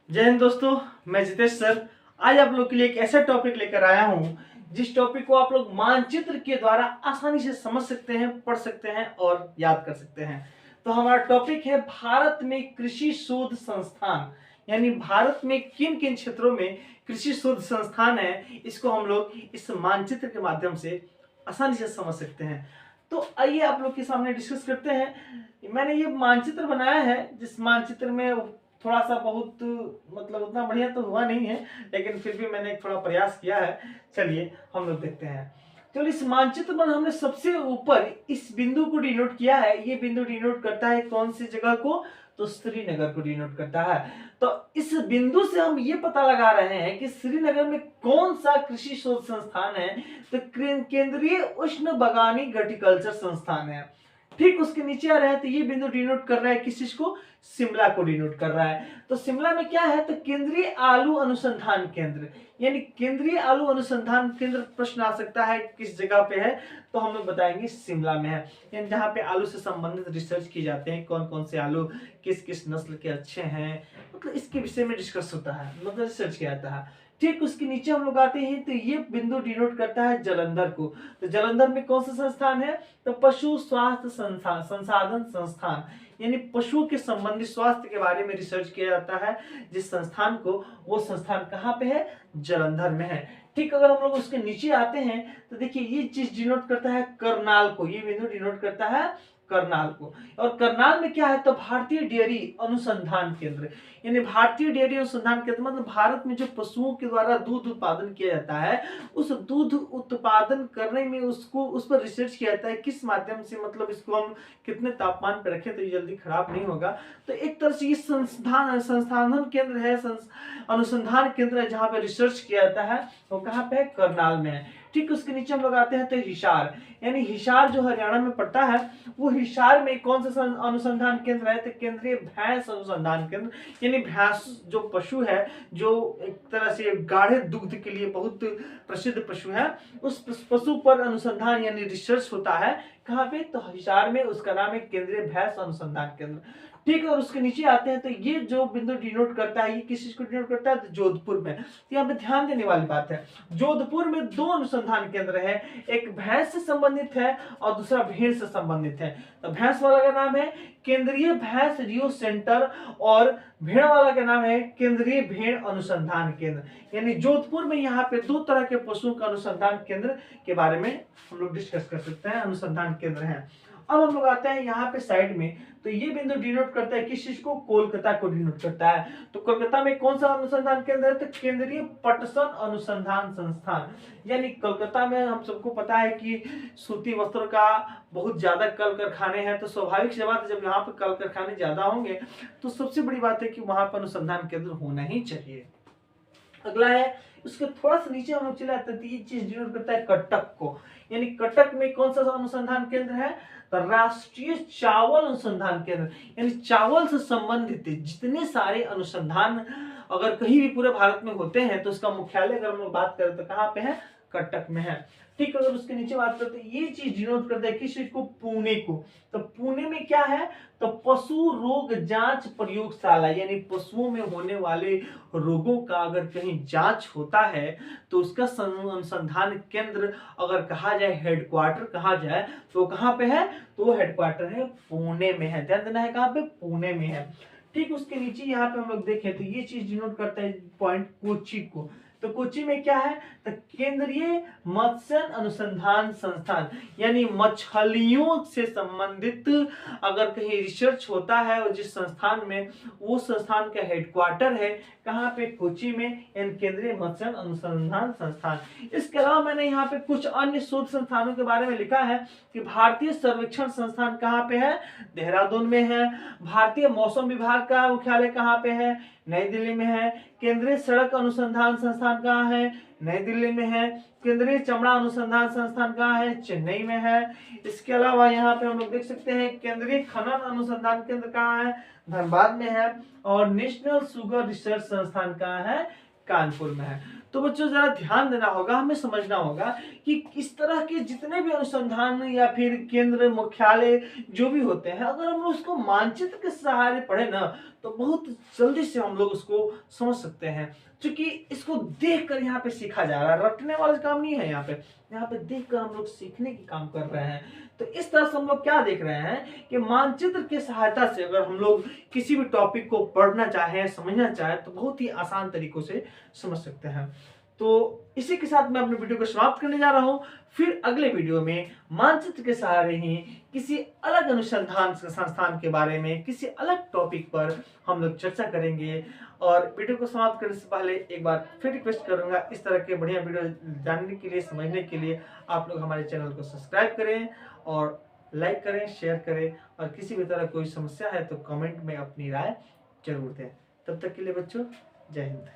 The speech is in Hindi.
जय हिंद दोस्तों, मैं जितेश सर आज आप लोग के लिए एक ऐसा टॉपिक लेकर आया हूं जिस टॉपिक को आप लोग मानचित्र के द्वारा आसानी से समझ सकते हैं, पढ़ सकते हैं और याद कर सकते हैं। तो हमारा टॉपिक है भारत में कृषि शोध संस्थान, यानी भारत में किन किन क्षेत्रों में कृषि शोध संस्थान है, इसको हम लोग इस मानचित्र के माध्यम से आसानी से समझ सकते हैं। तो आइए आप लोग के सामने डिस्कस करते हैं। मैंने ये मानचित्र बनाया है, जिस मानचित्र में थोड़ा सा बहुत मतलब उतना बढ़िया तो हुआ नहीं है, लेकिन फिर भी मैंने थोड़ा प्रयास किया है। चलिए हम लोग देखते हैं। तो इस मानचित्र पर हमने सबसे ऊपर इस बिंदु को डिनोट किया है। ये बिंदु डिनोट करता है कौन सी जगह को? तो श्रीनगर को डिनोट करता है। तो इस बिंदु से हम ये पता लगा रहे हैं कि श्रीनगर में कौन सा कृषि शोध संस्थान है। तो केंद्रीय उष्ण बगानी घटिकल्चर संस्थान है। ठीक उसके नीचे आ रहा है, तो ये बिंदु डिनोट कर रहा है किस चीज को? शिमला को डिनोट कर रहा है। तो शिमला में क्या है? तो केंद्रीय आलू अनुसंधान केंद्र, यानी केंद्रीय आलू अनुसंधान केंद्र प्रश्न आ सकता है किस जगह पे है? तो हम लोग बताएंगे शिमला में है, यानी जहाँ पे आलू से संबंधित रिसर्च की जाते हैं, कौन कौन से आलू किस किस नस्ल के अच्छे हैं, मतलब इसके विषय में डिस्कस होता है, मतलब रिसर्च किया जाता है। ठीक उसके नीचे हम लोग आते हैं, तो ये बिंदु डिनोट करता है जालंधर को। तो जालंधर में कौन सा संस्थान है? तो पशु स्वास्थ्य संसाधन संस्थान, यानी पशुओं के संबंधित स्वास्थ्य के बारे में रिसर्च किया जाता है जिस संस्थान को, वो संस्थान कहाँ पे है? जालंधर में है। ठीक अगर हम लोग उसके नीचे आते हैं तो देखिए ये चीज डिनोट करता है करनाल को। ये बिंदु डिनोट करता है करनाल को। और करनाल में क्या है? तो भारतीय डेयरी अनुसंधान केंद्र, यानी भारतीय डेयरी अनुसंधान केंद्र मतलब भारत में जो पशुओं के द्वारा दूध उत्पादन किया जाता है, उस दूध उत्पादन करने में उसको उस पर रिसर्च किया जाता है किस माध्यम से, मतलब इसको हम कितने तापमान पर रखें तो ये जल्दी खराब नहीं होगा। तो एक तरह से ये संस्थान केंद्र है, अनुसंधान केंद्र है, जहाँ पे रिसर्च किया जाता है। वो कहाँ पे है? करनाल में है। ठीक उसके नीचे हम लोग आते हैं तो हिसार, यानी हिसार जो हरियाणा में पड़ता है, वो हिसार में कौन सा अनुसंधान केंद्र है? तो केंद्रीय भैंस अनुसंधान केंद्र, यानी भैंस जो पशु है, जो एक तरह से गाढ़े दुग्ध के लिए बहुत प्रसिद्ध पशु है, उस पशु पर अनुसंधान यानी रिसर्च होता है। कहाँ पे? तो हिसार में। उसका नाम है केंद्रीय भैंस अनुसंधान केंद्र। ठीक है, और उसके नीचे आते हैं तो ये जो बिंदु डिनोट करता है, ये किस चीज को डिनोट करता है? तो जोधपुर में। तो यहाँ पे ध्यान देने वाली बात है, जोधपुर में दो अनुसंधान केंद्र है, एक भैंस से संबंधित है और दूसरा भेड़ से संबंधित है। तो भैंस वाला का नाम है केंद्रीय भैंस रियो सेंटर और भेड़ वाला का नाम है केंद्रीय भेड़ अनुसंधान केंद्र। यानी जोधपुर में यहाँ पे दो तरह के पशुओं का अनुसंधान केंद्र के बारे में हम लोग डिस्कस कर सकते हैं, अनुसंधान केंद्र है। अब हम लोग आते हैं यहाँ पे साइड में, तो ये बिंदु डिनोट करता है किस चीज को? कोलकाता को डिनोट करता है। तो कोलकाता में कौन सा अनुसंधान केंद्र है? तो केंद्रीय पटसन अनुसंधान संस्थान, यानी कोलकाता में हम सबको पता है कि सूती वस्त्रों का बहुत ज्यादा कल कारखाने हैं। तो स्वाभाविक सी बात है, जब यहाँ पे कल कारखाने ज्यादा होंगे तो सबसे बड़ी बात है कि वहां पर अनुसंधान केंद्र होना ही चाहिए। अगला है, उसके थोड़ा सा नीचे हम लोग चले आते हैं, ये चीज डिनोट करता है कटक को, यानी कटक में कौन सा अनुसंधान केंद्र है? तो राष्ट्रीय चावल अनुसंधान केंद्र, यानी चावल से संबंधित जितने सारे अनुसंधान अगर कहीं भी पूरे भारत में होते हैं तो उसका मुख्यालय अगर हम लोग बात करें तो कहाँ पे है? कटक में है। ठीक, अगर उसके नीचे बात करते हैं, ये चीज डिनोट करता है किस चीज को? पुणे को। तो पुणे में क्या है? तो पशु रोग जांच प्रयोगशाला, यानी पशुओं में होने वाले रोगों का अगर कहीं जांच होता है तो उसका अनुसंधान केंद्र अगर कहा जाए, हेडक्वार्टर कहा जाए, तो कहाँ पे है? तो हेडक्वार्टर है पुणे में है। ध्यान देना है, कहाँ पे? पुणे में है। ठीक उसके नीचे यहाँ पे हम लोग देखें तो ये चीज डिनोट करता है पॉइंट कोची को। तो कोची में क्या है? तो केंद्रीय मत्स्य अनुसंधान संस्थान, यानी मछलियों से संबंधित अगर कहीं रिसर्च होता है और जिस संस्थान में, वो संस्थान का हेडक्वार्टर है कहाँ पे? कोची में, यानी केंद्रीय मत्स्य अनुसंधान संस्थान। इसके अलावा मैंने यहाँ पे कुछ अन्य शोध संस्थानों के बारे में लिखा है कि भारतीय सर्वेक्षण संस्थान कहाँ पे है? देहरादून में है। भारतीय मौसम विभाग का मुख्यालय कहाँ पे है? नई दिल्ली में है। केंद्रीय सड़क अनुसंधान संस्थान कहाँ है? नई दिल्ली में है। केंद्रीय चमड़ा अनुसंधान संस्थान कहाँ है? चेन्नई में है। इसके अलावा यहाँ पे हम लोग देख सकते हैं केंद्रीय खनन अनुसंधान केंद्र कहाँ है? धनबाद में है। और नेशनल शुगर रिसर्च संस्थान कहाँ है? कानपुर में है। तो बच्चों जरा ध्यान देना होगा, हमें समझना होगा कि इस तरह के जितने भी अनुसंधान या फिर केंद्र मुख्यालय जो भी होते हैं, अगर हम उसको मानचित्र के सहारे पढ़े ना तो बहुत जल्दी से हम लोग उसको समझ सकते हैं, क्योंकि इसको देखकर यहाँ पे सीखा जा रहा है, रटने वाला काम नहीं है। यहाँ पे देखकर हम लोग सीखने की काम कर रहे हैं। तो इस तरह से हम लोग क्या देख रहे हैं कि मानचित्र की सहायता से अगर हम लोग किसी भी टॉपिक को पढ़ना चाहें, समझना चाहें, तो बहुत ही आसान तरीकों से समझ सकते हैं। तो इसी के साथ मैं अपने वीडियो को समाप्त करने जा रहा हूं। फिर अगले वीडियो में मानचित्र के सहारे ही किसी अलग अनुसंधान संस्थान के बारे में, किसी अलग टॉपिक पर हम लोग चर्चा करेंगे। और वीडियो को समाप्त करने से पहले एक बार फिर रिक्वेस्ट करूंगा, इस तरह के बढ़िया वीडियो जानने के लिए, समझने के लिए आप लोग हमारे चैनल को सब्सक्राइब करें और लाइक करें, शेयर करें। और किसी भी तरह कोई समस्या है तो कमेंट में अपनी राय जरूर दें। तब तक के लिए बच्चों, जय हिंद।